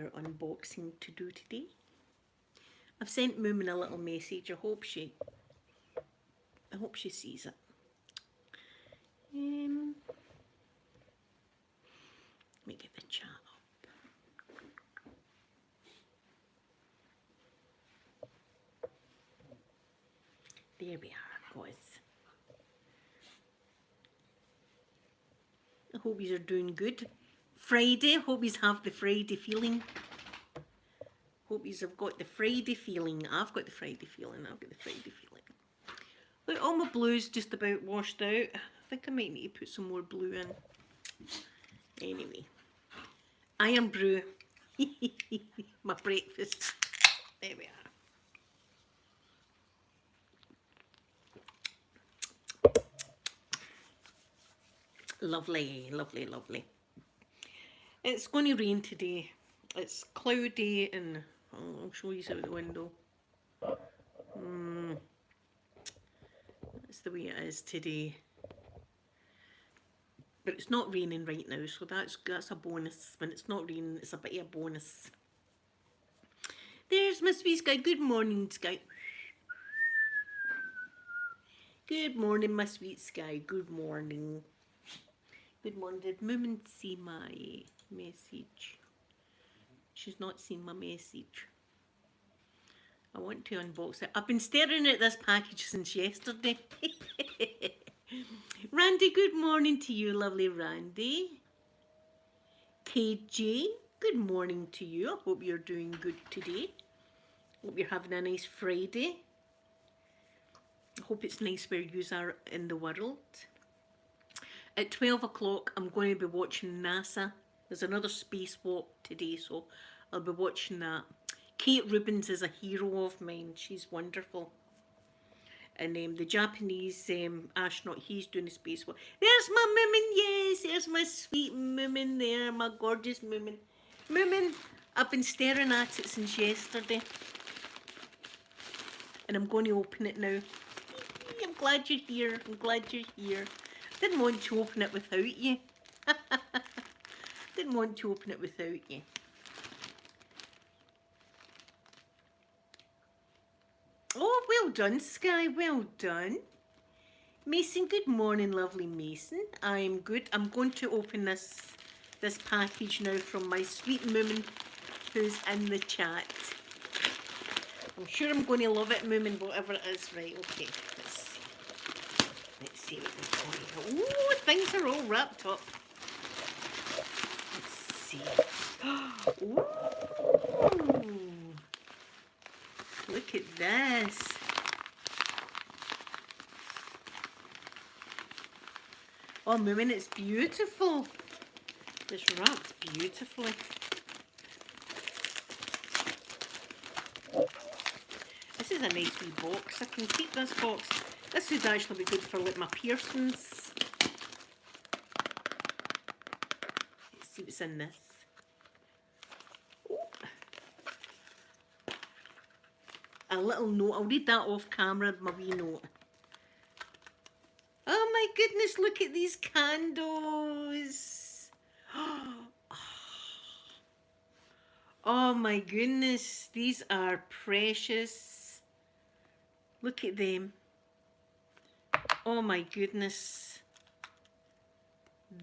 another unboxing to do today. I've sent Moomin a little message. I hope she sees it. Let me get the chat up. There we are, guys. I hope you are doing good. Friday, hope you have the Friday feeling. Hope you have got the Friday feeling. I've got the Friday feeling. I've got the Friday feeling. Look, all my blue's just about washed out. I think I might need to put some more blue in. Anyway. Iron brew. My breakfast. There we are. Lovely, lovely, lovely. It's going to rain today. It's cloudy and I'll show you out the window. That's the way it is today. But it's not raining right now, so that's a bonus. When it's not raining, it's a bit of a bonus. There's my sweet Sky. Good morning, Sky. Good morning, my sweet Sky. Good morning. Good morning. Did Moomin see my message? She's not seen my message. I want to unbox it. I've been staring at this package since yesterday. Randy, good morning to you, lovely Randy. KJ, good morning to you. I hope you're doing good today. Hope you're having a nice Friday. I hope it's nice where you are in the world. At 12 o'clock, I'm going to be watching NASA. There's another spacewalk today, so I'll be watching that. Kate Rubins is a hero of mine. She's wonderful. And the Japanese astronaut, he's doing a spacewalk. There's my Moomin, yes, there's my sweet Moomin there, my gorgeous Moomin. Moomin, I've been staring at it since yesterday. And I'm going to open it now. I'm glad you're here. I'm glad you're here. Didn't want to open it without you. Didn't want to open it without you. Oh, well done, Sky. Well done. Mason, good morning, lovely Mason. I'm good. I'm going to open this package now from my sweet Moomin who's in the chat. I'm sure I'm going to love it, Moomin, whatever it is. Right, okay. Let's see what we've got here. Ooh, things are all wrapped up. Let's see. Ooh. Look at this. Oh, Moomin, it's beautiful. It's wrapped beautifully. This is a nice wee box. I can keep this box. This would actually be good for like my piercings. Let's see what's in this. Oh. A little note. I'll read that off camera, my wee note. Oh my goodness, look at these candles. Oh my goodness, these are precious. Look at them. Oh my goodness.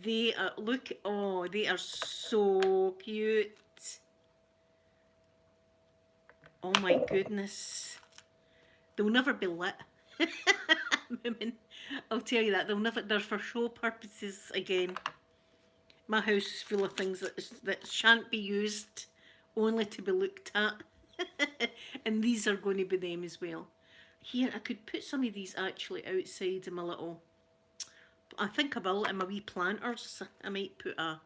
They are, look, oh, they are so cute. Oh my goodness. They'll never be lit. I'll tell you that. They're for show purposes again. My house is full of things that shan't be used, only to be looked at. And these are going to be them as well. Here, I could put some of these actually outside in my little... I think I will, in my wee planters. I might put a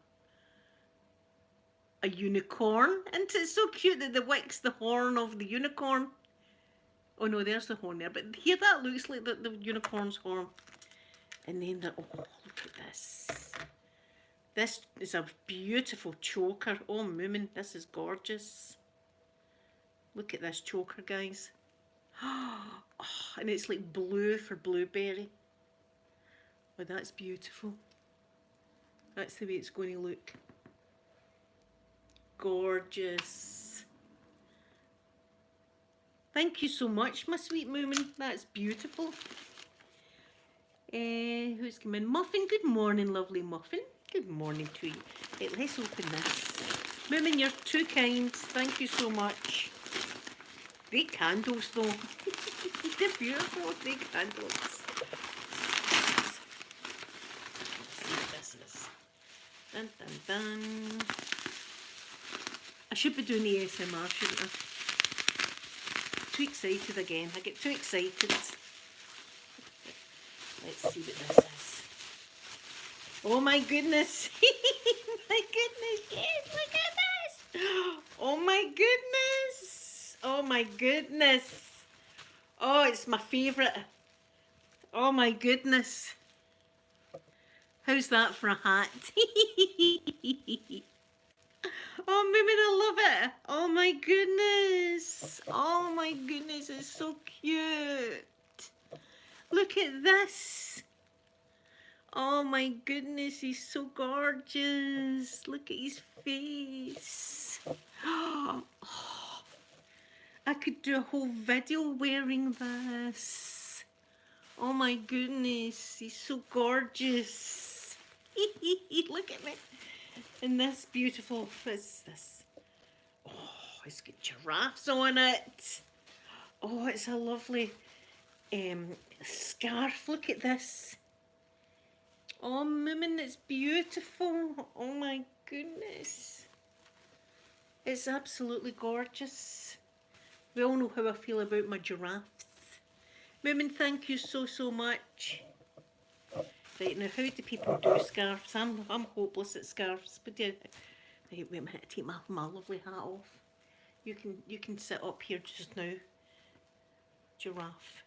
unicorn. And it's so cute that the wick's the horn of the unicorn. Oh no, there's the horn there. But here, that looks like the unicorn's horn. And then oh, look at this. This is a beautiful choker. Oh, Moomin, this is gorgeous. Look at this choker, guys. Oh, and it's like blue for blueberry. Oh, that's beautiful. That's the way it's going to look. gorgeous. Thank you so much, my sweet Moomin. That's beautiful. Who's come in? Muffin, good morning, lovely Muffin. Good morning to you. Let's open this. Moomin, you're too kind. Thank you so much. Great candles, though. They're beautiful, great candles. Let's see what this is. Dun, dun, dun. I should be doing the ASMR, shouldn't I? Too excited again. I get too excited. Let's see what this is. Oh my goodness. My goodness. Yes, look at this. Oh my goodness. Oh my goodness. Oh, it's my favourite. Oh my goodness. How's that for a hat? Oh, Moomin, I love it. Oh my goodness. Oh my goodness, it's so cute. Look at this. Oh my goodness, he's so gorgeous. Look at his face. Oh, I could do a whole video wearing this. Oh my goodness, he's so gorgeous. Look at me. And this beautiful, what's this? Oh, it's got giraffes on it. Oh, it's a lovely scarf. Look at this. Oh, Moomin, it's beautiful. Oh my goodness. It's absolutely gorgeous. We all know how I feel about my giraffes. Moomin, thank you so, so much. Right, now how do people do scarves? I'm hopeless at scarves. But yeah, right, wait a minute, take my lovely hat off. You can sit up here just now. Giraffe.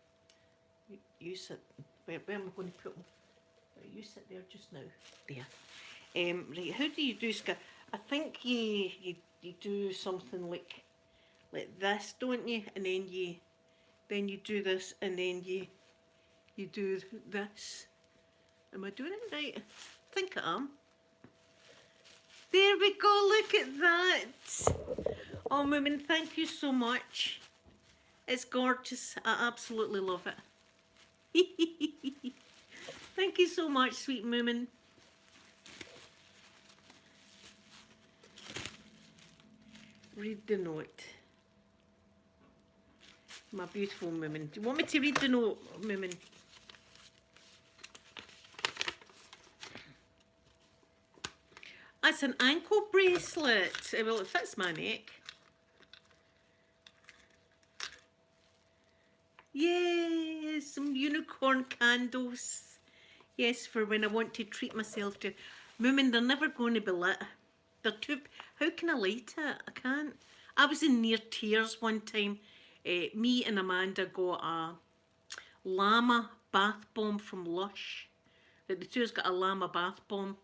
You sit. Where am I going to put them? Right, you sit there just now. There. Right, how do you do scarf? I think you do something like this, don't you? And then you do this, and then you do this. Am I doing it right? I think I am. There we go, look at that. Oh, Moomin, thank you so much. It's gorgeous. I absolutely love it. Thank you so much, sweet Moomin. Read the note. My beautiful Moomin. Do you want me to read the note, Moomin? That's an ankle bracelet. Well, it fits my neck. Yes, some unicorn candles. Yes, for when I want to treat myself to. Moomin, they're never going to be lit. They're too. How can I light it? I can't. I was in near tears one time. Me and Amanda got a llama bath bomb from Lush. The two of us got a llama bath bomb,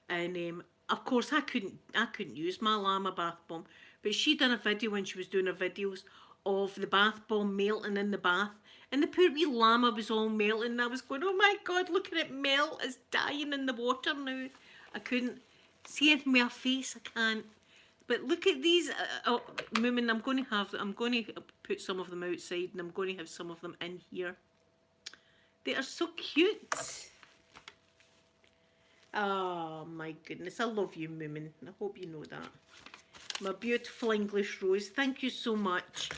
and of course I couldn't use my llama bath bomb, but she done a video when she was doing her videos of the bath bomb melting in the bath, and the poor wee llama was all melting, and I was going, oh my god, look at it melt, it's dying in the water now. I couldn't see it in my face, I can't. But look at these. Oh, Moomin, I'm going to put some of them outside, and I'm going to have some of them in here. They are so cute. Oh my goodness, I love you, Moomin. I hope you know that. My beautiful English rose, thank you so much.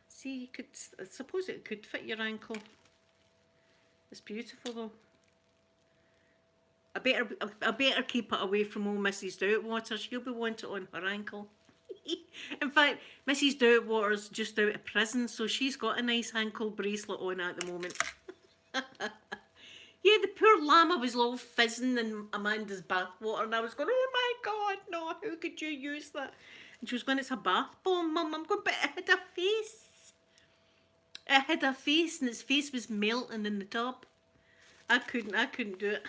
See, you could, I suppose it could fit your ankle. It's beautiful though. I better keep it away from old Mrs. Doubtwater. She'll be wanting it on her ankle. In fact, Mrs. Doubtwater's just out of prison, so she's got a nice ankle bracelet on at the moment. Yeah, the poor llama was all fizzing in Amanda's bathwater, and I was going, oh my god, no, how could you use that? And she was going, it's a bath bomb, Mum. I'm going, but it had a face. It had a face, and its face was melting in the tub. I couldn't do it.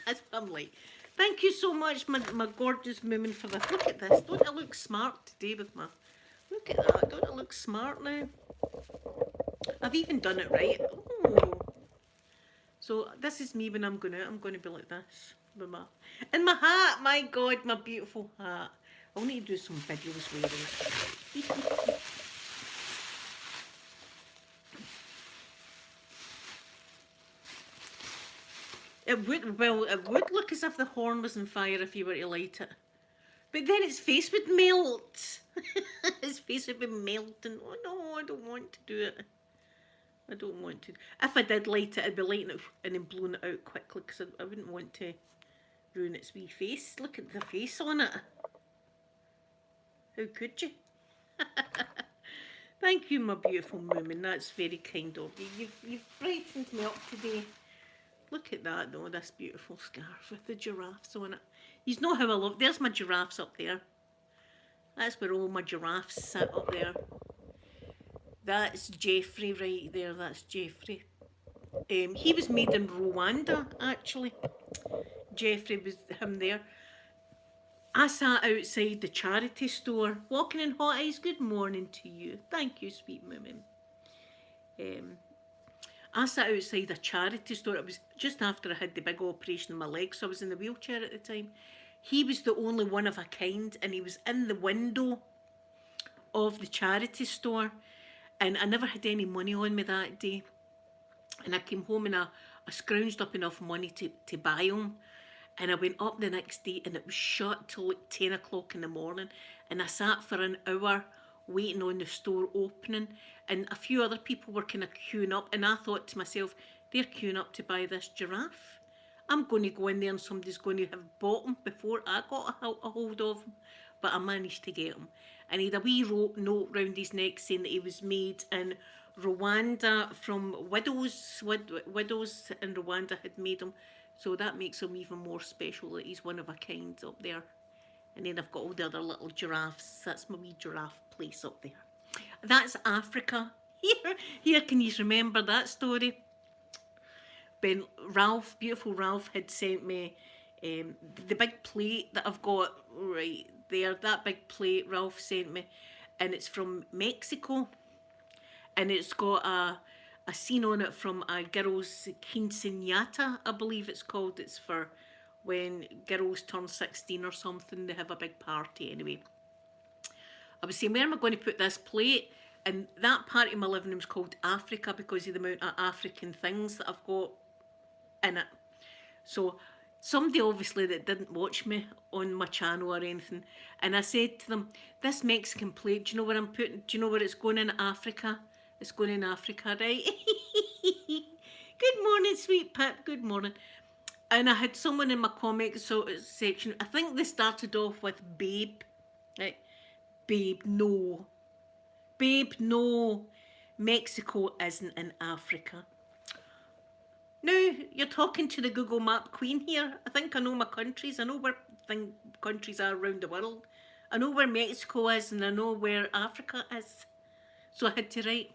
That's what I'm like. Thank you so much, my gorgeous Moomin, for this. Look at this. Don't I look smart today with my... Look at that. Don't I look smart now? I've even done it right. Oh. So this is me when I'm going out. I'm going to be like this. With my... And my hat. My God, my beautiful hat. I'll need to do some videos wearing it. It would, well, it would look as if the horn was on fire if you were to light it. But then its face would melt. Its face would be melting. Oh no, I don't want to do it. I don't want to. If I did light it, I'd be lighting it and then blowing it out quickly because I wouldn't want to ruin its wee face. Look at the face on it. How could you? Thank you, my beautiful Moomin. That's very kind of you. You've brightened me up today. Look at that though, this beautiful scarf with the giraffes on it. You know how I love, there's my giraffes up there. That's where all my giraffes sit up there. That's Jeffrey right there, that's Jeffrey. He was made in Rwanda, actually. Jeffrey was him there. I sat outside the charity store, walking in hot ice. Good morning to you. Thank you, sweet Moomin. I sat outside a charity store. It was just after I had the big operation on my leg, so I was in the wheelchair at the time. He was the only one of a kind, and he was in the window of the charity store, and I never had any money on me that day. And I came home and I scrounged up enough money to buy him. And I went up the next day and it was shut till like 10 o'clock in the morning. And I sat for an hour waiting on the store opening, and a few other people were kind of queuing up, and I thought to myself, they're queuing up to buy this giraffe. I'm going to go in there and somebody's going to have bought him before I got a hold of him. But I managed to get him. And he had a wee note round his neck saying that he was made in Rwanda from widows. Widows in Rwanda had made him. So that makes him even more special that he's one of a kind up there. And then I've got all the other little giraffes. That's my wee giraffe place up there. That's Africa. Here, can you remember that story? Ralph, beautiful Ralph, had sent me the big plate that I've got right there. That big plate Ralph sent me, and it's from Mexico, and it's got a scene on it from a girl's quinceañata, I believe it's called. It's for when girls turn 16 or something, they have a big party anyway. I was saying, where am I going to put this plate? And that part of my living room is called Africa because of the amount of African things that I've got in it. So somebody obviously that didn't watch me on my channel or anything, and I said to them, this Mexican plate, do you know where I'm putting, do you know where it's going in Africa? It's going in Africa, right? Good morning, sweet Pip, good morning. And I had someone in my comments section, I think they started off with babe, right? Babe, no. Babe, no. Mexico isn't in Africa. Now, you're talking to the Google Map queen here. I think I know my countries. I know where countries are around the world. I know where Mexico is and I know where Africa is. So I had to write,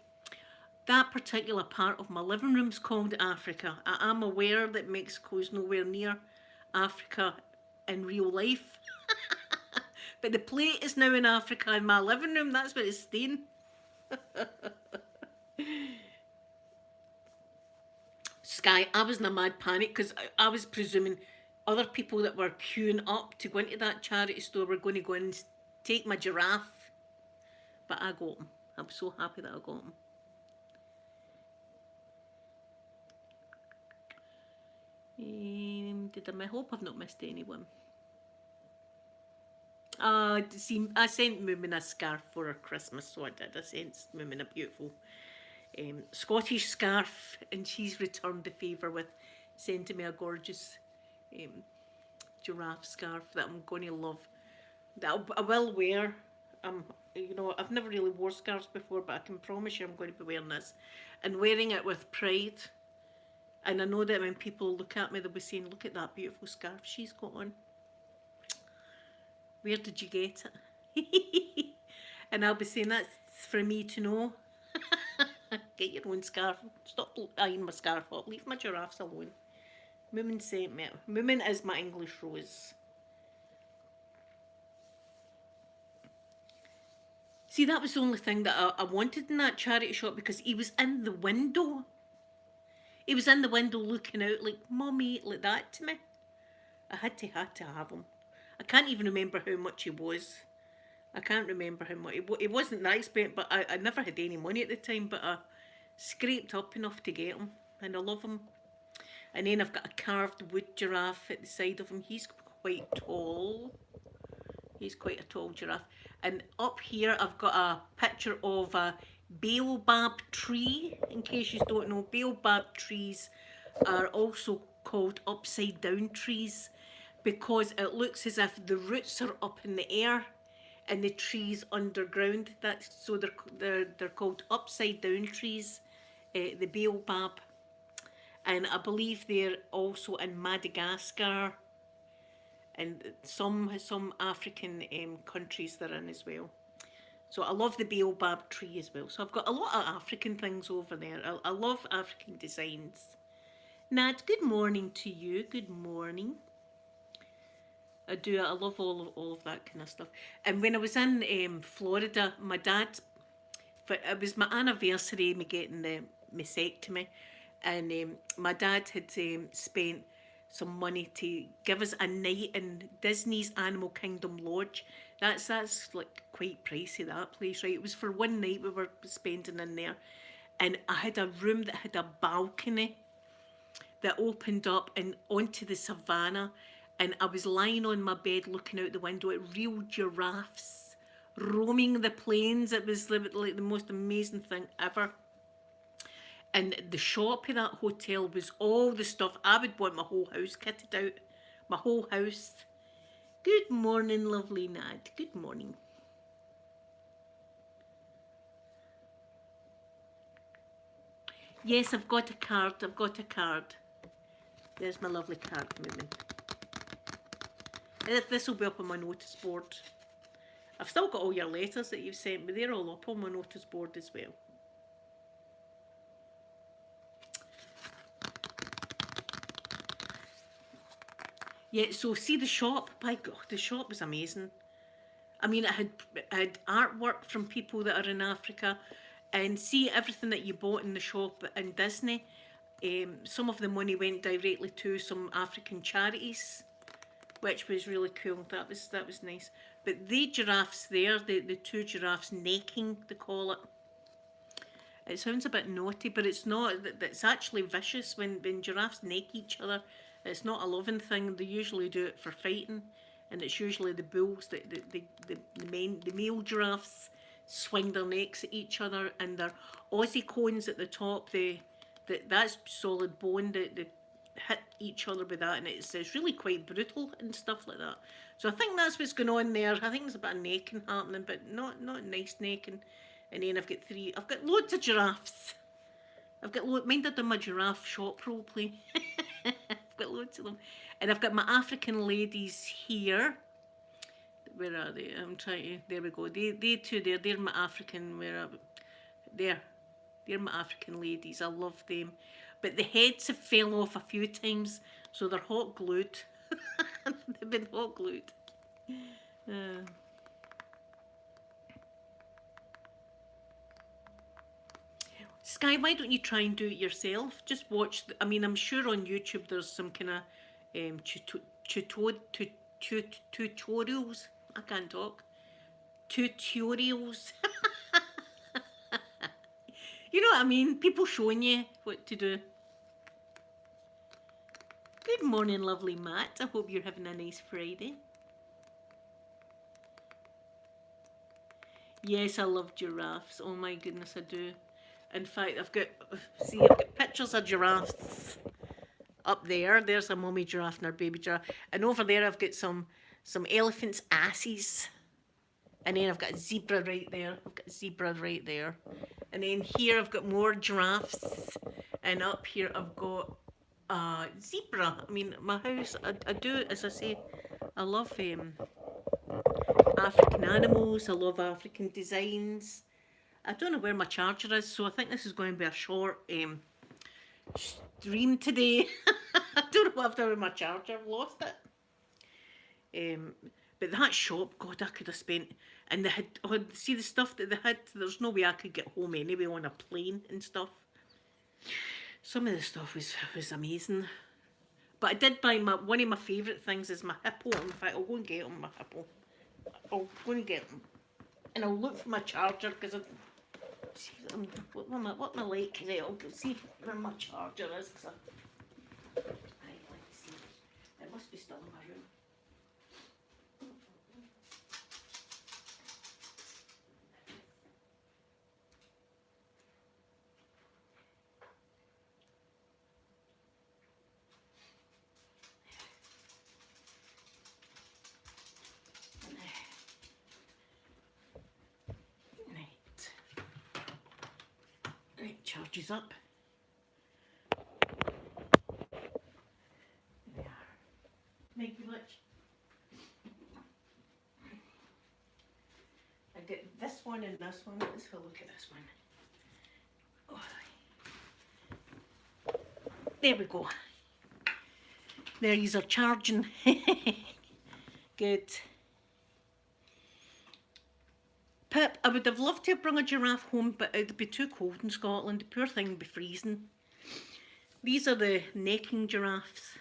that particular part of my living room's called Africa. I am aware that Mexico is nowhere near Africa in real life. But the plate is now in Africa in my living room. That's where it's staying. Sky, I was in a mad panic because I was presuming other people that were queuing up to go into that charity store were going to go and take my giraffe. But I got him. I'm so happy that I got him. I hope I've not missed anyone. See, I sent Moomin a scarf for her Christmas, so I did. I sent Moomin a beautiful Scottish scarf, and she's returned the favour with sending me a gorgeous giraffe scarf that I'm going to love. That I will wear. You know, I've never really wore scarves before, but I can promise you I'm going to be wearing this and wearing it with pride. And I know that when people look at me, they'll be saying, look at that beautiful scarf she's got on. Where did you get it? And I'll be saying, that's for me to know. Get your own scarf. Stop eyeing my scarf up. Leave my giraffes alone. Moomin sent me. Moomin is my English rose. See, that was the only thing that I wanted in that charity shop, because he was in the window. He was in the window looking out like, Mummy, like that to me. I had to have him. I can't even remember how much he was. I can't remember how much. It wasn't that expensive, but I never had any money at the time, but I scraped up enough to get them, and I love them. And then I've got a carved wood giraffe at the side of him. He's quite tall. He's quite a tall giraffe. And up here I've got a picture of a baobab tree. In case you don't know, baobab trees are also called upside down trees because it looks as if the roots are up in the air and the trees underground. That's so they're called upside down trees, the baobab. And I believe they're also in Madagascar and some African countries they're in as well. So I love the baobab tree as well. So I've got a lot of African things over there. I love African designs. Nat, good morning to you. Good morning. I do. I love all of that kind of stuff. And when I was in Florida, my dad, it was my anniversary, me getting the mastectomy, and my dad had spent some money to give us a night in Disney's Animal Kingdom Lodge. That's like quite pricey, that place, right? It was for one night we were spending in there, and I had a room that had a balcony that opened up and onto the savannah, and I was lying on my bed looking out the window at real giraffes roaming the plains. It was like the most amazing thing ever. And the shop of that hotel was all the stuff I would want my whole house kitted out. My whole house. Good morning, lovely Nad. Good morning. Yes, I've got a card. I've got a card. There's my lovely card movement. This will be up on my notice board. I've still got all your letters that you've sent me. They're all up on my notice board as well. Yeah, so see the shop. By God, the shop was amazing. I mean, it had artwork from people that are in Africa, and see everything that you bought in the shop in Disney. Some of the money went directly to some African charities, which was really cool. That was nice. But the giraffes there, the two giraffes necking, they call it. It sounds a bit naughty, but it's not. It's actually vicious when giraffes neck each other. It's not a loving thing. They usually do it for fighting, and it's usually the bulls, the male giraffes, swing their necks at each other, and their ossicones at the top. That's solid bone. They hit each other with that, and it's really quite brutal and stuff like that. So I think that's what's going on there. I think there's a bit of necking happening, but not nice necking. And then I've got loads of giraffes. Mind I done my giraffe shop role play. I've got loads of them. And I've got my African ladies here. Where are they? I'm trying to, there we go. They two there, they're my African, they're my African ladies. I love them. But the heads have fell off a few times, so they're hot glued. They've been hot glued. Sky, why don't you try and do it yourself? Just watch. I mean, I'm sure on YouTube there's some kind of tutorials. I can't talk. Tutorials. You know what I mean? People showing you what to do. Good morning, lovely Matt. I hope you're having a nice Friday. Yes, I love giraffes. Oh my goodness, I do. In fact, I've got pictures of giraffes up there. There's a mummy giraffe and her baby giraffe. And over there I've got some elephants' asses. And then I've got a zebra right there. And then here I've got more giraffes. And up here I've got a zebra. I mean, my house, I do, as I say, I love African animals. I love African designs. I don't know where my charger is, so I think this is going to be a short stream today. I don't know what I've done with my charger. I've lost it. But that shop, God, I could have spent... And they had... Oh, see the stuff that they had? There's no way I could get home anyway on a plane and stuff. Some of the stuff was amazing. But I did buy one of my favourite things is my hippo. In fact, I'll go and get him, my hippo. I'll go and get him. and I'll look for my charger because what am I like? I'll see where my charger is. Cause let's see. It must be still in my room. Right, charges up. There. Thank you much. I get this one and this one. Let's have a look at this one. Oh. There we go. There these are charging. Good. Pip, I would have loved to have brought a giraffe home, but it'd be too cold in Scotland. The poor thing would be freezing. These are the necking giraffes.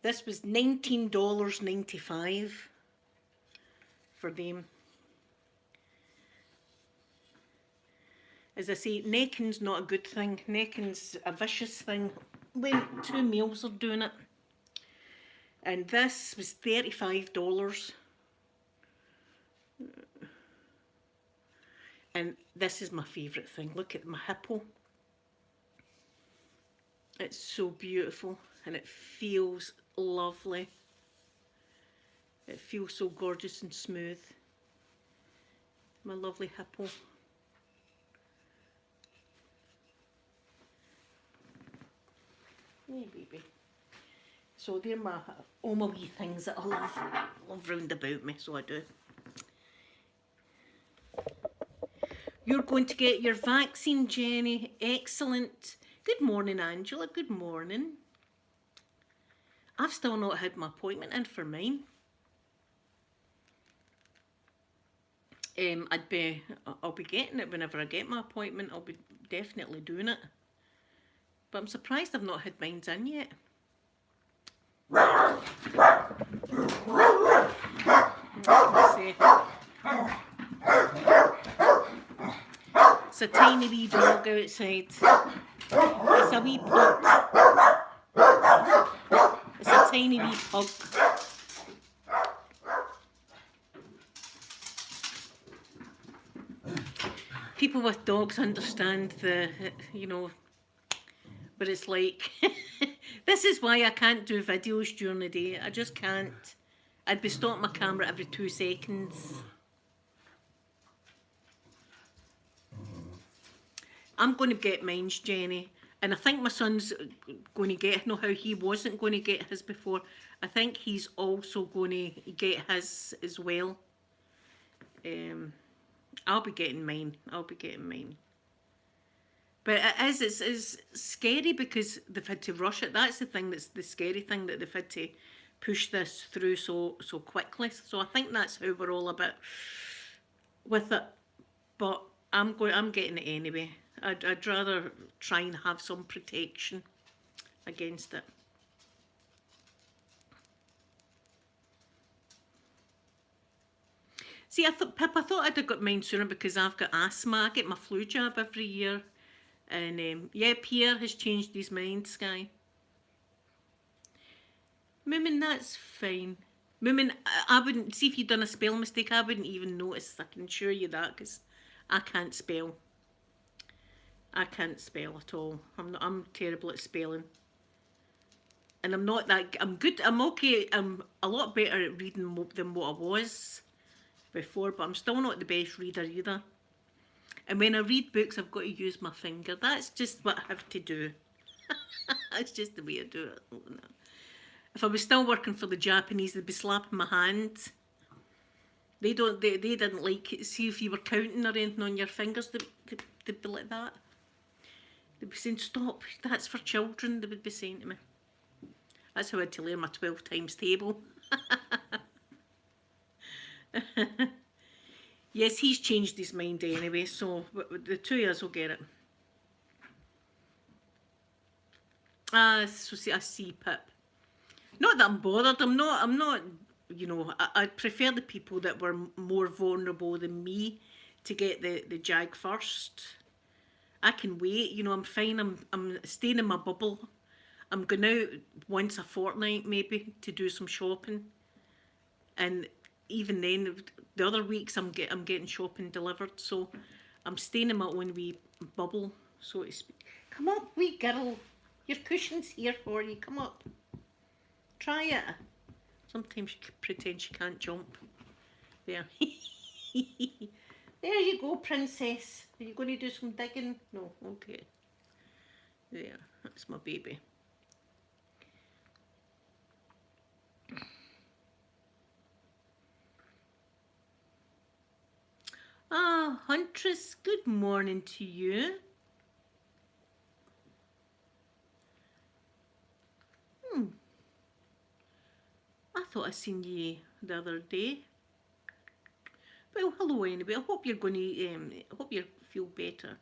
This was $19.95 for them. As I say, necking's not a good thing. Necking's a vicious thing when two males are doing it. And this was $35. And this is my favourite thing. Look at my hippo. It's so beautiful and it feels lovely. It feels so gorgeous and smooth. My lovely hippo. Hey baby. So they're all my wee things that I love round about me, so I do. You're going to get your vaccine, Jenny. Excellent. Good morning, Angela. Good morning. I've still not had my appointment in for mine. I'll be getting it whenever I get my appointment. I'll be definitely doing it. But I'm surprised I've not had mine in yet. It's a tiny wee dog outside. It's a wee pug. It's a tiny wee pug. People with dogs understand what it's like. This is why I can't do videos during the day. I just can't. I'd be stopping my camera every 2 seconds. I'm going to get mine, Jenny. And I think my son's going to get, how he wasn't going to get his before. I think he's also going to get his as well. I'll be getting mine. But it's scary because they've had to rush it. That's the thing, that's the scary thing, that they've had to push this through so quickly. So I think that's how we're all a bit with it. But I'm getting it anyway. I'd rather try and have some protection against it. See, Pip, I thought I'd have got mine sooner because I've got asthma. I get my flu jab every year. And yeah, Pierre has changed his mind, Sky. Moomin, that's fine. Moomin, I wouldn't, see if you'd done a spell mistake, I wouldn't even notice. I can assure you that, because I can't spell. I can't spell at all. I'm terrible at spelling. And I'm not that, I'm good, I'm okay, I'm a lot better at reading than what I was before, but I'm still not the best reader either. And when I read books, I've got to use my finger. That's just what I have to do. That's just the way I do it. If I was still working for the Japanese, they'd be slapping my hand. They didn't like it. See, if you were counting or anything on your fingers, they'd be like that. They'd be saying, stop, that's for children, they would be saying to me. That's how I had to learn my 12 times table. Yes, he's changed his mind anyway, so the two of us will get it. So see, I see, Pip. Not that I'm bothered. I'm not. You know, I prefer the people that were more vulnerable than me to get the jag first. I can wait. You know, I'm fine. I'm staying in my bubble. I'm going out once a fortnight maybe to do some shopping, and even then, the other weeks I'm getting shopping delivered. So I'm staying in my own wee bubble, so to speak. Come up, wee girl. Your cushion's here for you. Come up. Try it. Sometimes she pretends she can't jump. There. There you go, princess. Are you going to do some digging? No, okay. There, that's my baby. Ah, Huntress, good morning to you. I thought I seen you the other day. Well, hello anyway. I hope you're going to. I hope you feel better.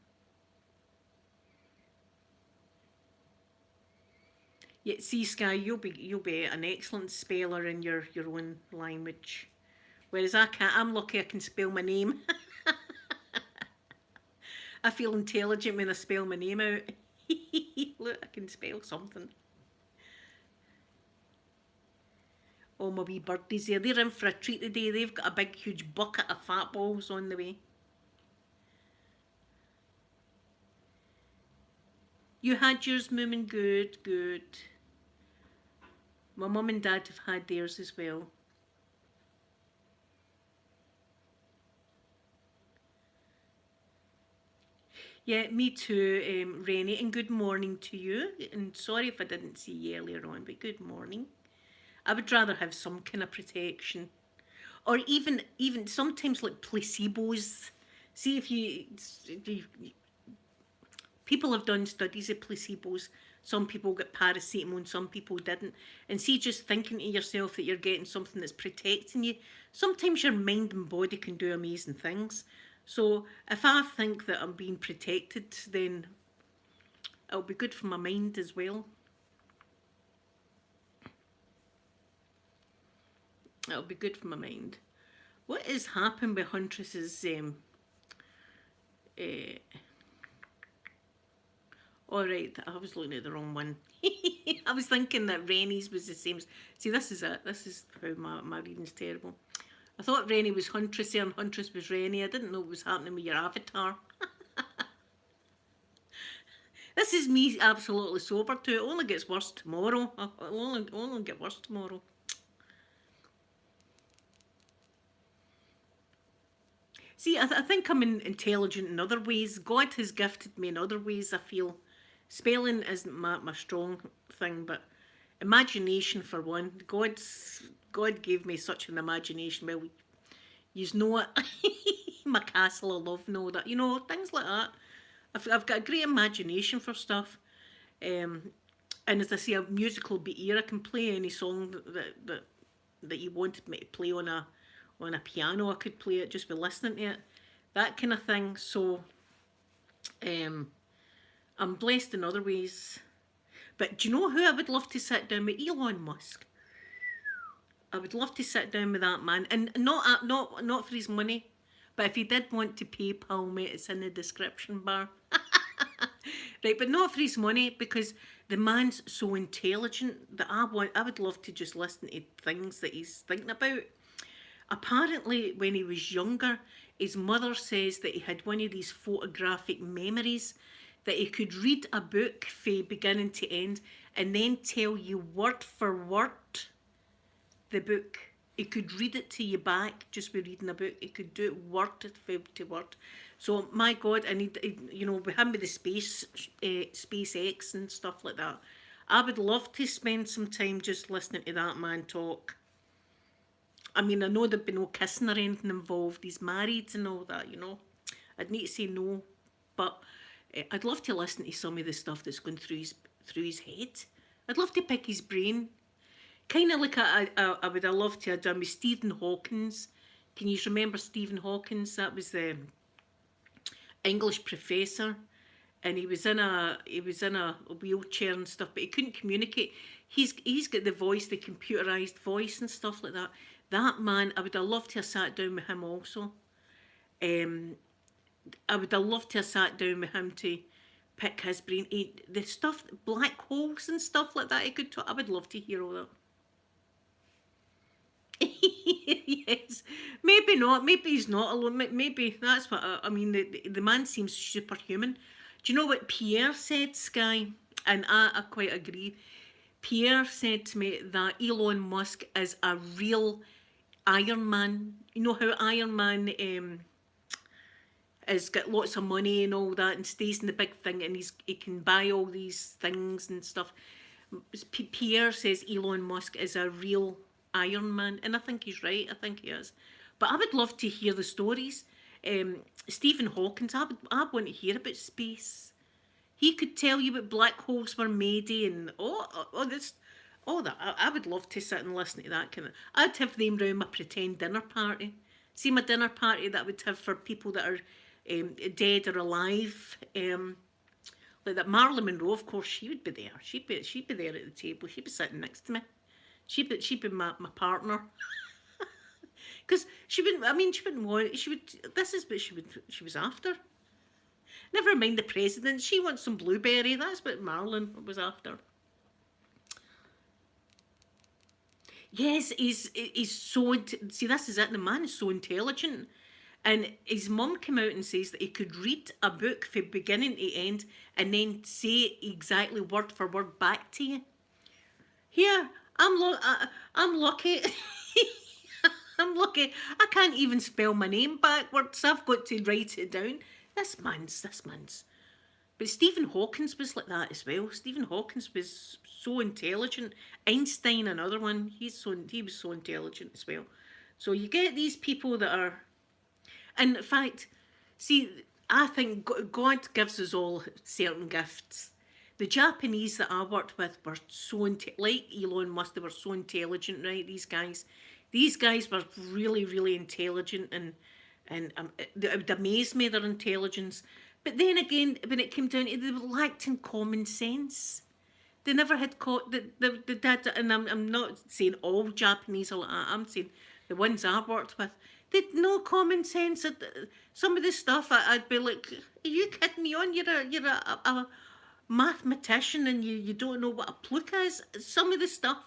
Yeah, see, Sky, you'll be an excellent speller in your own language, whereas I can't. I'm lucky I can spell my name. I feel intelligent when I spell my name out. Look, I can spell something. Oh, my wee birdies there. They're in for a treat today. They've got a big, huge bucket of fat balls on the way. You had yours, Moomin? Good, good. My mum and dad have had theirs as well. Yeah, me too, Rennie, and good morning to you. And sorry if I didn't see you earlier on, but good morning. I would rather have some kind of protection, or even sometimes like placebos. See if you people have done studies of placebos. Some people got paracetamol and some people didn't. And see, just thinking to yourself that you're getting something that's protecting you, sometimes your mind and body can do amazing things. So if I think that I'm being protected, then it'll be good for my mind as well. It'll be good for my mind. What is happening with Huntress's uh, all right, I was looking at the wrong one. I was thinking that Rennie's was the same. See, this is it. This is how my reading's terrible. I thought Rennie was Huntress and Huntress was Rennie. I didn't know what was happening with your avatar. This is me absolutely sober too. It only gets worse tomorrow. It'll only get worse tomorrow. See, I think I'm intelligent in other ways. God has gifted me in other ways, I feel. Spelling isn't my strong thing, but imagination for one. God gave me such an imagination. Well, you know it. My castle of love, know that. You know, things like that. I've got a great imagination for stuff. Um, and as I say, a musical beat ear. I can play any song that you wanted me to play on a piano. I could play it just by listening to it. That kind of thing. So um, I'm blessed in other ways. But do you know who I would love to sit down with? Elon Musk. I would love to sit down with that man, and not for his money, but if he did want to PayPal me, it's in the description bar. Right, but not for his money, because the man's so intelligent that I would love to just listen to things that he's thinking about. Apparently, when he was younger, his mother says that he had one of these photographic memories that he could read a book from beginning to end and then tell you word for word the book. He could read it to you back just by reading a book. He could do it word to word. So my God, I need, you know, with him with the SpaceX and stuff like that. I would love to spend some time just listening to that man talk. I mean, I know there'd be no kissing or anything involved. He's married and all that, you know. I'd need to say no, but I'd love to listen to some of the stuff that's going through his head. I'd love to pick his brain. Kind of like I would have loved to have done with Stephen Hawkins. Can you remember Stephen Hawkins? That was the English professor. and he was in a wheelchair and stuff, but he couldn't communicate. He's got the voice, the computerized voice and stuff like that. That man, I would have loved to have sat down with him also. Um, I would have loved to have sat down with him to pick his brain. The stuff, black holes and stuff like that. He could talk. I would love to hear all that. Yes, maybe not. Maybe he's not alone. Maybe that's what I mean. The man seems superhuman. Do you know what Pierre said, Sky? And I quite agree. Pierre said to me that Elon Musk is a real Iron Man. You know how Iron Man has got lots of money and all that and stays in the big thing, and he can buy all these things and stuff. Pierre says Elon Musk is a real Iron Man, and I think he's right. I think he is. But I would love to hear the stories. Stephen Hawkins, I want to hear about space. He could tell you what black holes were made of, and all that. I would love to sit and listen to that kind of. I'd have them round my pretend dinner party. See my dinner party that I would have for people that are dead or alive. Like that Marilyn Monroe, of course, she would be there. She'd be there at the table. She'd be sitting next to me. She'd be my partner. Because she wouldn't. I mean, she wouldn't want. She would. This is what she was after. Never mind the president. She wants some blueberry. That's what Marilyn was after. Yes, he's so. See, this is it. The man is so intelligent. And his mum came out and says that he could read a book from beginning to end and then say exactly word for word back to you. Here, I'm lucky. I'm lucky. I can't even spell my name backwards. I've got to write it down. This man's. But Stephen Hawkins was like that as well. Stephen Hawkins was so intelligent. Einstein, another one. He was so intelligent as well. So you get these people that are. And in fact, see, I think God gives us all certain gifts. The Japanese that I worked with were so like Elon Musk. They were so intelligent, right? These guys were really, really intelligent, and it would amaze me their intelligence. But then again, when it came down to it, they lacked in common sense. They never had caught the dad, and I'm not saying all Japanese are like that. I'm saying the ones I worked with. They'd no common sense. Some of the stuff I'd be like, "Are you kidding me on? You're a mathematician and you don't know what a pluke is." Some of the stuff.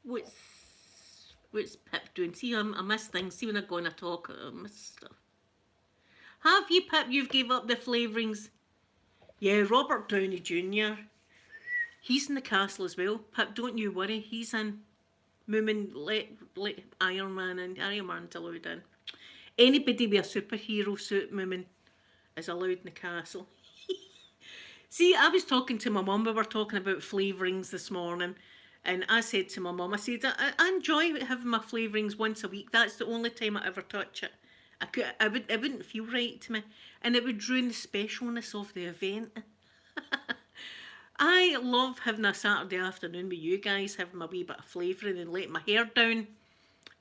What's Pip doing? See, I miss things. See, when I go and I talk, I miss stuff. Have you, Pip? You've gave up the flavourings. Yeah, Robert Downey Jr. He's in the castle as well. Pip, don't you worry. He's in. Moomin, let Iron Man and Iron Man's allowed in. Anybody with a superhero suit, Moomin, is allowed in the castle. See, I was talking to my mum. We were talking about flavourings this morning. And I said to my mum, I said, I enjoy having my flavourings once a week. That's the only time I ever touch it. It wouldn't feel right to me. And it would ruin the specialness of the event. I love having a Saturday afternoon with you guys, having my wee bit of flavouring and letting my hair down.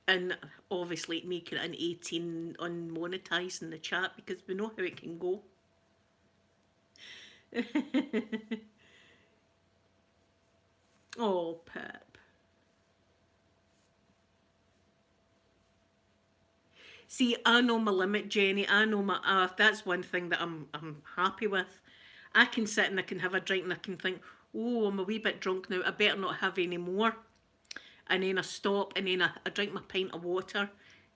And obviously making it an 18 unmonetised in the chat, because we know how it can go. Oh, Pip. See, I know my limit, Jenny. I know my. That's one thing that I'm happy with. I can sit and I can have a drink and I can think, oh, I'm a wee bit drunk now. I better not have any more. And then I stop and then I drink my pint of water.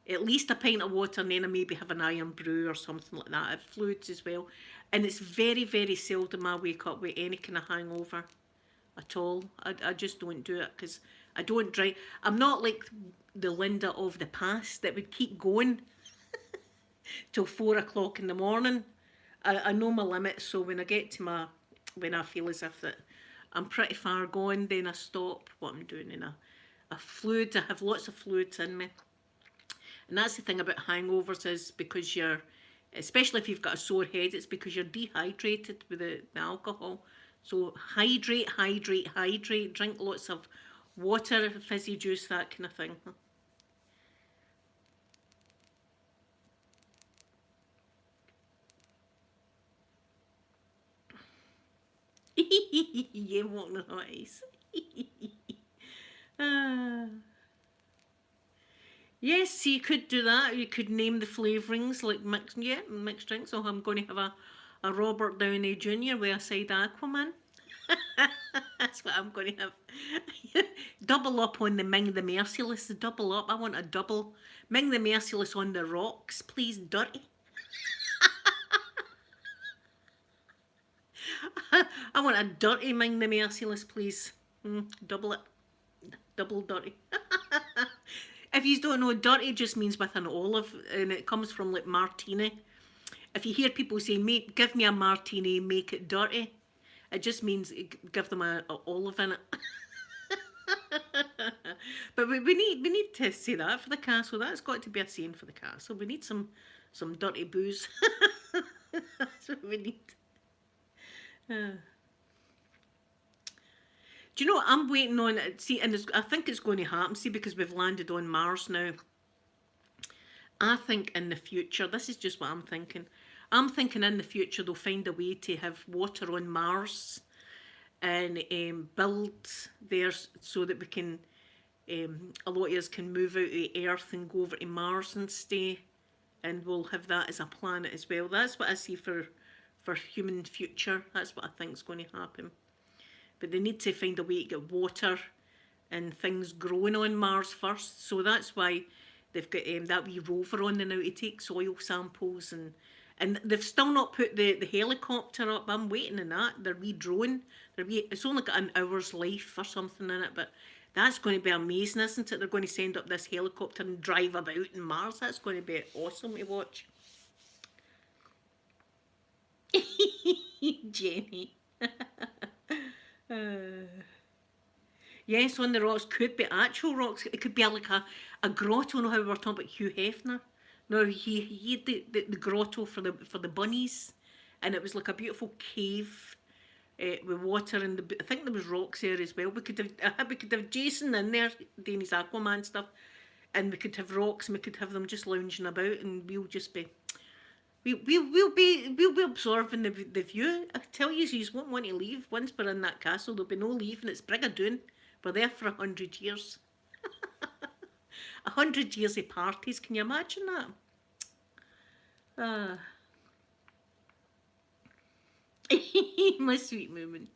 At least a pint of water, and then I maybe have an iron brew or something like that. I have fluids as well. And it's very, very seldom I wake up with any kind of hangover at all. I just don't do it because I don't drink. I'm not like the Linda of the past that would keep going till 4 o'clock in the morning. I know my limits, so when I get to when I feel as if that I'm pretty far gone, then I stop what I'm doing and I fluid. I have lots of fluids in me. And that's the thing about hangovers, is because you're, especially if you've got a sore head, it's because you're dehydrated with the alcohol. So hydrate, drink lots of water, fizzy juice, that kind of thing. Yeah, walking on hot ice. Ah. Yes, you could do that. You could name the flavourings like mixed drinks. So I'm going to have a Robert Downey Jr. with a side Aquaman. That's what I'm going to have. Double up on the Ming the Merciless. Double up. I want a double. Ming the Merciless on the rocks, please, dirty. I want a dirty Ming the Merciless, please. Double it. Double dirty. If you don't know, dirty just means with an olive, and it comes from like martini. If you hear people say, "Mate, give me a martini, make it dirty," it just means give them a olive in it. But we need to say that for the castle. That's got to be a saying for the castle. We need some dirty booze. That's what we need. Do you know what I'm waiting on? See, and I think it's going to happen. See, because we've landed on Mars now. I think in the future, this is just what I'm thinking. I'm thinking in the future they'll find a way to have water on Mars and build there so that we can, a lot of us can move out of the Earth and go over to Mars and stay, and we'll have that as a planet as well. That's what I see for human future. That's what I think is going to happen. But they need to find a way to get water and things growing on Mars first. So that's why they've got that wee rover on there now to take soil samples, and they've still not put the helicopter up. I'm waiting on that. Their wee drone. It's only got an hour's life or something in it, but that's going to be amazing, isn't it? They're going to send up this helicopter and drive about in Mars. That's going to be awesome to watch. Jenny. Yes, on the rocks could be actual rocks. It could be like a grotto. Know how we were talking about Hugh Hefner? No, he had the grotto for the bunnies, and it was like a beautiful cave with water, and I think there was rocks there as well. We could have Jason in there doing his Aquaman stuff, and we could have rocks, and we could have them just lounging about, and we'll just be. We'll be absorbing the view. I tell you won't want to leave. Once we're in that castle, there'll be no leaving. It's Brigadoon. We're there for 100 years. 100 years of parties. Can you imagine that? My sweet moment.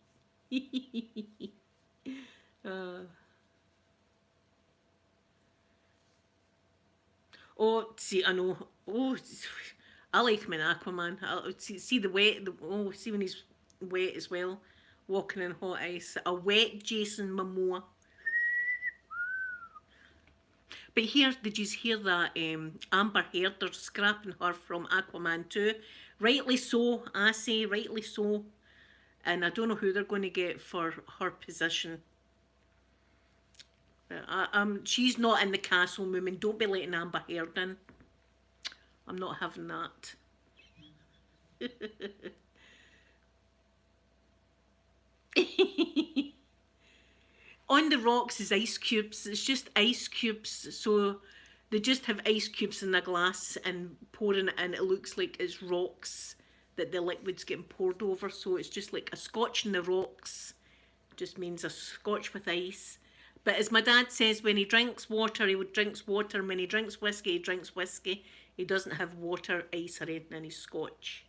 Oh, see, I know. Oh, I like him in Aquaman. See the wet. See when he's wet as well, walking in hot ice. A wet Jason Momoa. But here, did you hear that Amber Heard, they're scrapping her from Aquaman 2? Rightly so, I say, rightly so. And I don't know who they're going to get for her position. She's not in the castle movement. Don't be letting Amber Heard in. I'm not having that. On the rocks is ice cubes. It's just ice cubes. So they just have ice cubes in a glass and pouring it in. It looks like it's rocks that the liquid's getting poured over. So it's just like a scotch in the rocks. Just means a scotch with ice. But as my dad says, when he drinks water, he drinks water. When he drinks whiskey, he drinks whiskey. He doesn't have water, ice or anything in his scotch.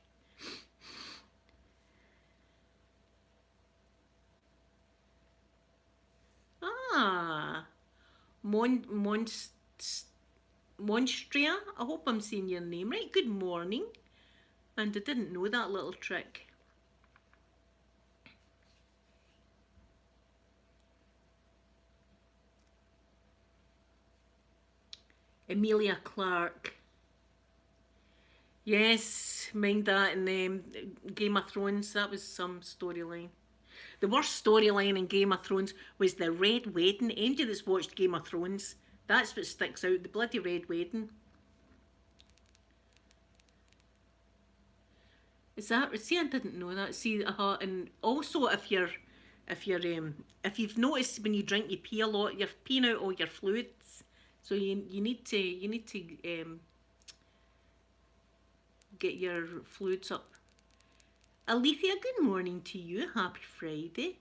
Ah, Monstria. I hope I'm saying your name right. Good morning. And I didn't know that little trick. Emilia Clarke. Yes, mind that in Game of Thrones. That was some storyline. The worst storyline in Game of Thrones was the Red Wedding. Anybody that's watched Game of Thrones, that's what sticks out. The bloody Red Wedding. Is that? See, I didn't know that. See, and also if you've noticed when you drink, you pee a lot. You're peeing out all your fluids, so you need to get your fluids up. Alethea, good morning to you. Happy Friday.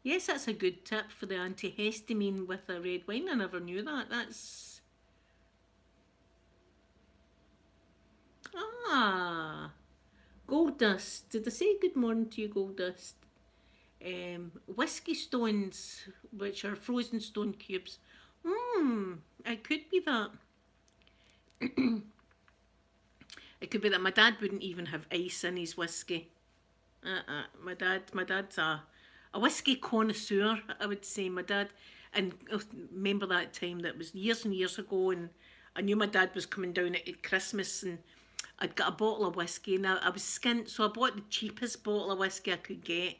Yes, that's a good tip for the antihistamine with a red wine. I never knew that. That's... Ah, Gold Dust. Did I say good morning to you, Gold Dust? Whiskey stones, which are frozen stone cubes. It could be that. It could be that my dad wouldn't even have ice in his whiskey. My dad's a whiskey connoisseur, I would say. My dad, and remember that time that was years and years ago, and I knew my dad was coming down at Christmas, and I'd got a bottle of whiskey, and I was skint, so I bought the cheapest bottle of whiskey I could get,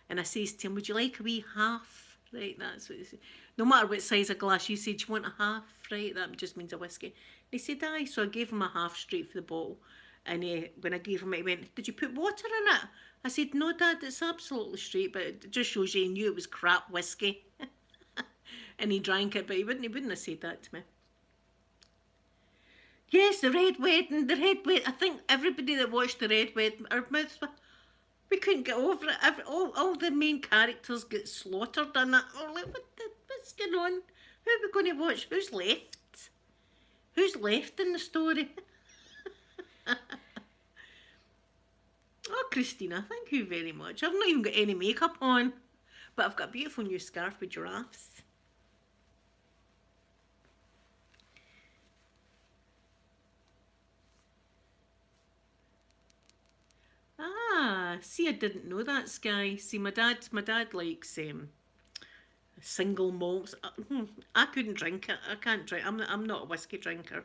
and I says to him, "Would you like a wee half?" Right, that's what he said. No matter what size of glass you said, "Do you want a half?" Right, that just means a whiskey. He said, "Aye," so I gave him a half straight for the bottle. And when I gave him it, he went, "Did you put water in it?" I said, "No, Dad, it's absolutely straight, but it just shows you he knew it was crap whiskey." And he drank it, but he wouldn't have said that to me. Yes, the Red Wedding, I think everybody that watched the Red Wedding, our mouths were, we couldn't get over it. All the main characters get slaughtered in it. Oh, like, what's going on? Who are we going to watch? Who's left? Who's left in the story? Oh, Christina, thank you very much. I've not even got any makeup on, but I've got a beautiful new scarf with giraffes. Ah, see, I didn't know that, Sky. See, my dad likes single malts. I couldn't drink it. I can't drink. I'm not a whiskey drinker.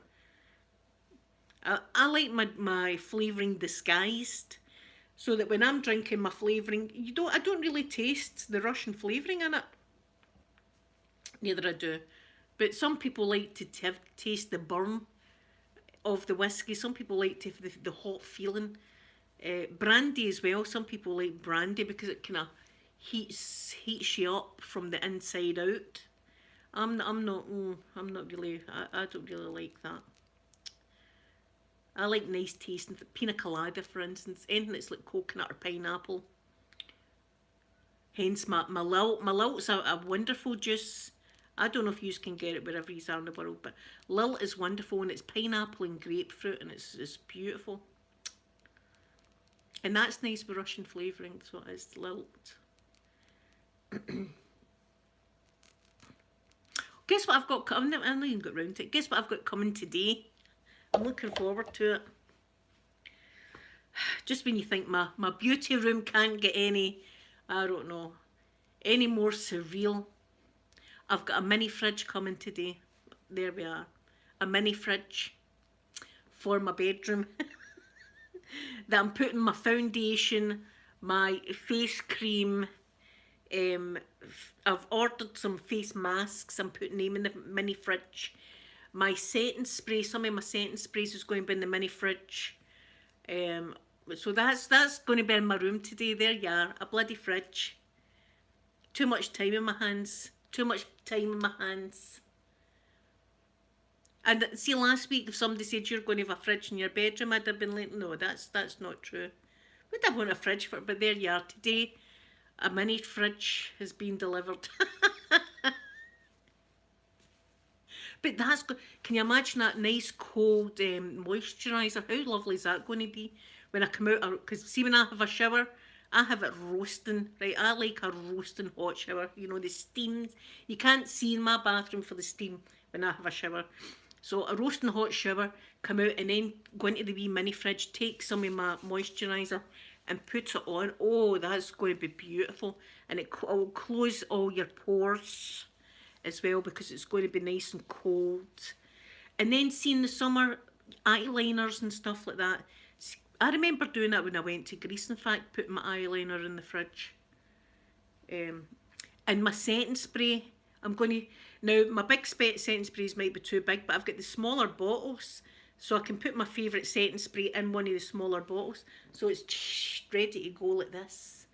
I like my flavouring disguised, so that when I'm drinking my flavouring, I don't really taste the Russian flavouring in it. Neither I do. But some people like to taste the burn of the whiskey. Some people like to have the hot feeling. Brandy as well. Some people like brandy because it kind of heats you up from the inside out. I'm not really. I don't really like that. I like nice tasting pina colada, for instance. Anything that's like coconut or pineapple. Hence my Lilt. My Lilt's a wonderful juice. I don't know if you can get it wherever you are in the world, but Lilt is wonderful, and it's pineapple and grapefruit, and it's beautiful. And that's nice with Russian flavouring, so it is Lilt. Guess what I've got coming? I haven't even got round to it. Guess what I've got coming today? I'm looking forward to it. Just when you think my beauty room can't get any, I don't know, any more surreal. I've got a mini fridge coming today. There we are. A mini fridge for my bedroom. That I'm putting my foundation, my face cream. I've ordered some face masks. I'm putting them in the mini fridge. My setting spray, some of my setting sprays is going to be in the mini fridge. So that's going to be in my room today. There you are, a bloody fridge. Too much time in my hands. Too much time in my hands. And see, last week if somebody said you're going to have a fridge in your bedroom, I'd have been like, no, that's not true. Would I want a fridge for it? But there you are. Today, a mini fridge has been delivered. But that's good. Can you imagine that nice cold moisturiser? How lovely is that going to be when I come out? Because see, when I have a shower, I have it roasting, right? I like a roasting hot shower. You know, the steam. You can't see in my bathroom for the steam when I have a shower. So a roasting hot shower, come out and then go into the wee mini fridge, take some of my moisturiser and put it on. Oh, that's going to be beautiful. And it will close all your pores as well because it's going to be nice and cold. And then seeing the summer eyeliners and stuff like that. I remember doing that when I went to Greece, in fact, putting my eyeliner in the fridge. And my setting spray, I'm going to... Now, my big setting sprays might be too big, but I've got the smaller bottles, so I can put my favourite setting spray in one of the smaller bottles, so it's ready to go like this.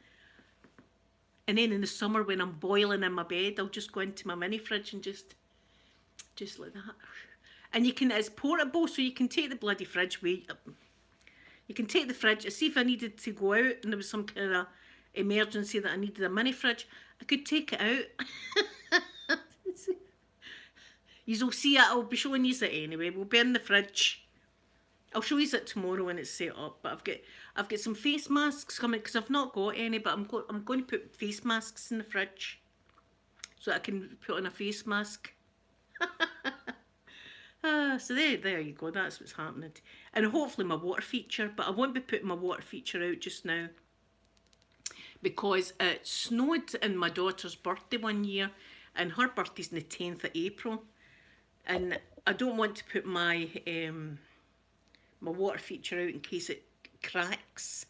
And then in the summer, when I'm boiling in my bed, I'll just go into my mini fridge and just like that. And it's portable, so you can take the bloody fridge with you. You can take the fridge. See, if I needed to go out and there was some kind of emergency that I needed a mini fridge, I could take it out. You'll see it. I'll be showing you it anyway. We'll be in the fridge. I'll show you it tomorrow when it's set up. But I've got some face masks coming because I've not got any. But I'm going to put face masks in the fridge so I can put on a face mask. So there you go. That's what's happening. And hopefully my water feature. But I won't be putting my water feature out just now because it snowed in my daughter's birthday one year, and her birthday's on the 10th of April. And I don't want to put my my water feature out in case it cracks,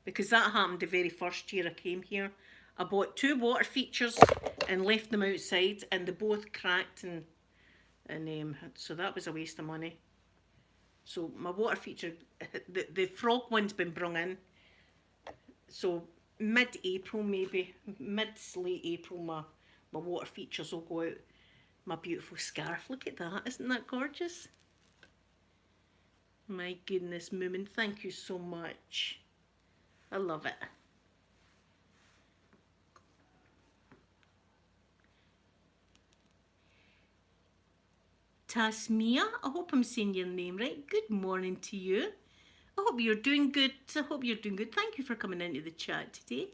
because that happened the very first year I came here. I bought 2 water features and left them outside, and they both cracked, and so that was a waste of money. So my water feature, the frog one's been brung in. So mid-April, maybe mid-late April, my water features will go out. My beautiful scarf, look at that, isn't that gorgeous? My goodness, Moomin, thank you so much. I love it. Tasmia, I hope I'm saying your name right. Good morning to you. I hope you're doing good. I hope you're doing good. Thank you for coming into the chat today.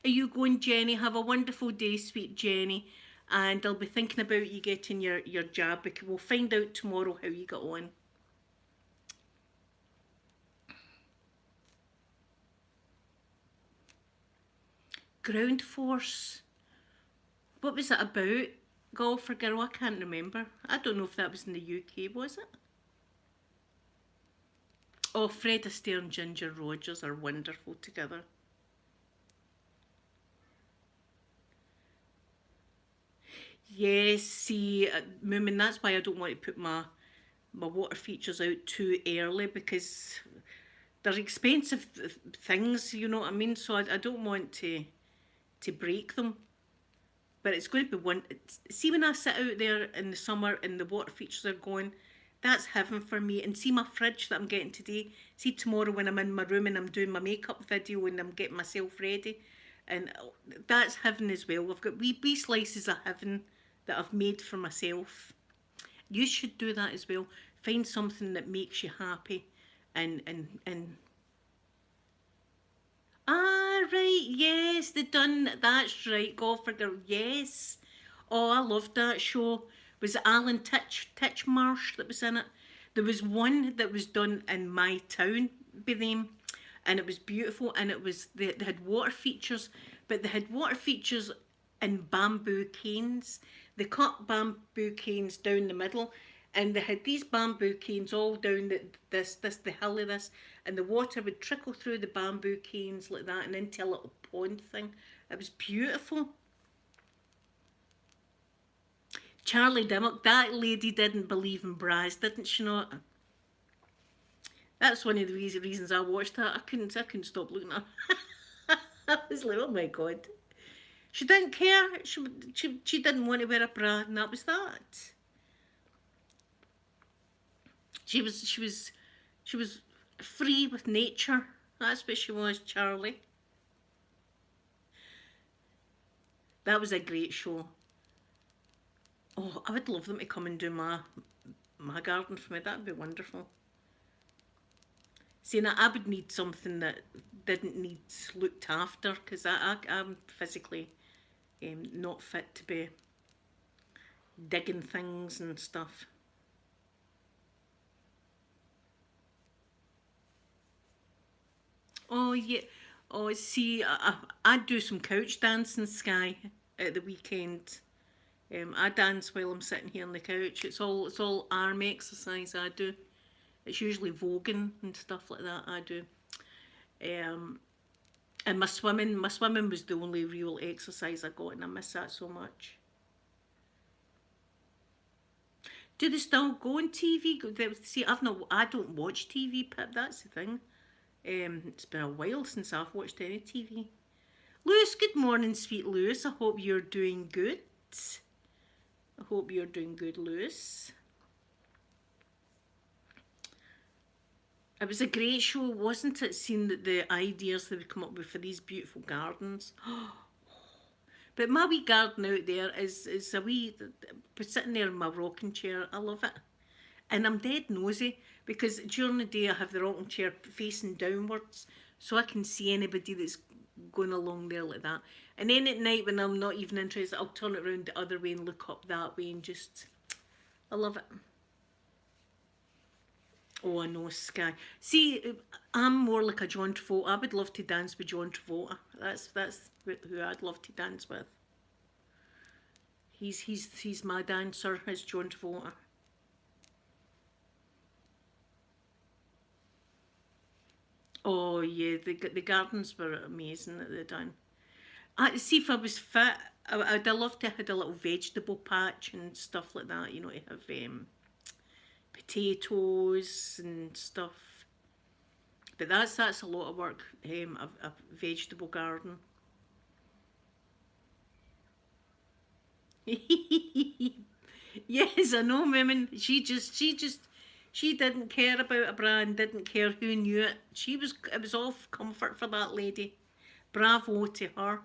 Are you going, Jenny? Have a wonderful day, sweet Jenny. And I'll be thinking about you getting your jab, because we'll find out tomorrow how you got on. Ground Force. What was it about? Golfer Girl, I can't remember. I don't know if that was in the UK, was it? Oh, Fred Astaire and Ginger Rogers are wonderful together. Yes, see, Moomin, that's why I don't want to put my water features out too early, because they're expensive things, you know what I mean? So I don't want to break them. But it's going to be one. See, when I sit out there in the summer and the water features are going, that's heaven for me. And see my fridge that I'm getting today. See tomorrow when I'm in my room and I'm doing my makeup video and I'm getting myself ready. And that's heaven as well. I've got wee slices of heaven that I've made for myself. You should do that as well. Find something that makes you happy and ah, right, yes, they done, that's right, Golfer Girl, yes. Oh, I loved that show. Was it Alan Titchmarsh that was in it? There was one that was done in my town by them, and it was beautiful, and it was, they had water features, but they had water features in bamboo canes. They cut bamboo canes down the middle, and they had these bamboo canes all down the hill of this, and the water would trickle through the bamboo canes like that and into a little pond thing. It was beautiful. Charlie Dimmock, that lady didn't believe in bras, didn't she not? That's one of the reasons I watched that. I couldn't stop looking at her. I was like, oh my God. She didn't care. She didn't want to wear a bra, and that was that. She was free with nature. That's what she was, Charlie. That was a great show. Oh, I would love them to come and do my garden for me. That would be wonderful. See, now I would need something that didn't need looked after, because I'm physically not fit to be digging things and stuff. Oh yeah. Oh, see, I do some couch dancing, Sky, at the weekend. I dance while I'm sitting here on the couch. It's all arm exercise I do. It's usually voguing and stuff like that I do. And my swimming was the only real exercise I got, and I miss that so much. Do they still go on TV? See, I don't watch TV, Pip. That's the thing. It's been a while since I've watched any TV. Lewis, good morning, sweet Lewis. I hope you're doing good. I hope you're doing good, Lewis. It was a great show, wasn't it? Seeing the ideas they would come up with for these beautiful gardens. But my wee garden out there is a wee, sitting there in my rocking chair. I love it. And I'm dead nosy because during the day I have the rocking chair facing downwards so I can see anybody that's going along there like that. And then at night when I'm not even interested, I'll turn it around the other way and look up that way and just, I love it. Oh, I know, Sky. See, I'm more like a John Travolta. I would love to dance with John Travolta. That's who I'd love to dance with. He's my dancer, is John Travolta. Oh yeah, the gardens were amazing that they done. I see if I was fit, I'd have loved to have had a little vegetable patch and stuff like that. You know, to have potatoes and stuff. But that's a lot of work. A vegetable garden. Yes, I know, women. She didn't care about a brand. Didn't care who knew it. It was all comfort for that lady. Bravo to her.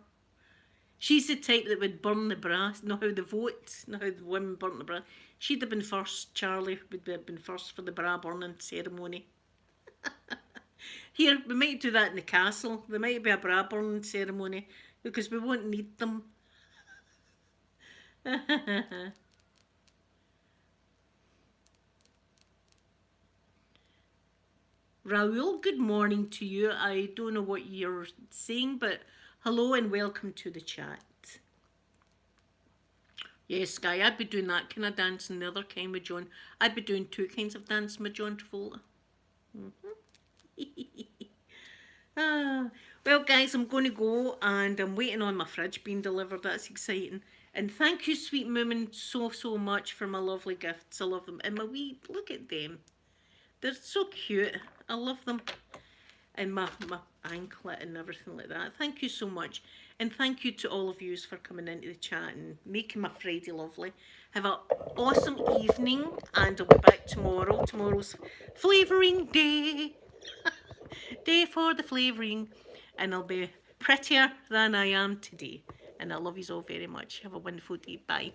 She's the type that would burn the bra. Know how the vote, know how the women burn the bra. She'd have been first. Charlie would have been first for the bra burning ceremony. Here, we might do that in the castle. There might be a bra burning ceremony because we won't need them. Raoul, good morning to you. I don't know what you're saying, but hello and welcome to the chat. Yes, Guy, I'd be doing that kind of dancing, the other kind with John. I'd be doing two kinds of dancing with John Travolta. Well, guys, I'm going to go and I'm waiting on my fridge being delivered. That's exciting. And thank you, sweet Moomin, so much for my lovely gifts. I love them. And my wee, look at them. They're so cute. I love them. And my anklet and everything like that. Thank you so much. And thank you to all of you for coming into the chat and making my Friday lovely. Have an awesome evening and I'll be back tomorrow. Tomorrow's flavouring day. Day for the flavouring. And I'll be prettier than I am today. And I love you all very much. Have a wonderful day. Bye.